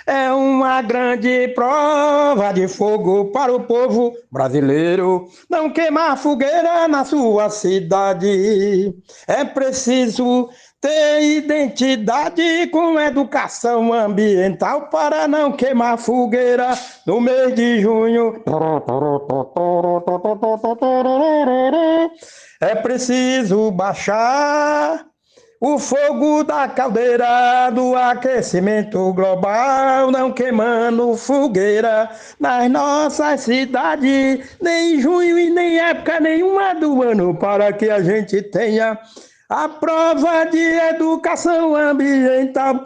É uma grande prova de fogo para o povo brasileiro não queimar fogueira na sua cidade. É preciso ter identidade com educação ambiental para não queimar fogueira no mês de junho. É preciso baixar o fogo da caldeira do aquecimento global, não queimando fogueira nas nossas cidades, nem em junho e nem época nenhuma do ano, para que a gente tenha a prova de educação ambiental.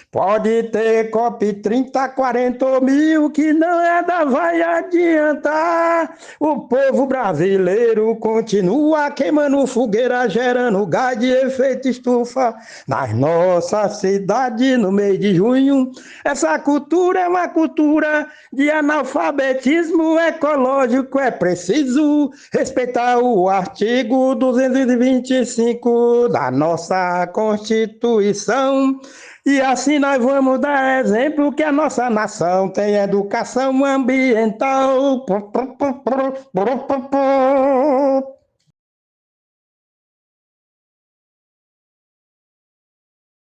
Pode ter COP 30, 40 mil, que nada vai adiantar. O povo brasileiro continua queimando fogueira, gerando gás de efeito estufa nas nossas cidades no mês de junho. Essa cultura é uma cultura de analfabetismo ecológico. É preciso respeitar o artigo 225 da nossa Constituição. E assim nós vamos dar exemplo que a nossa nação tem educação ambiental.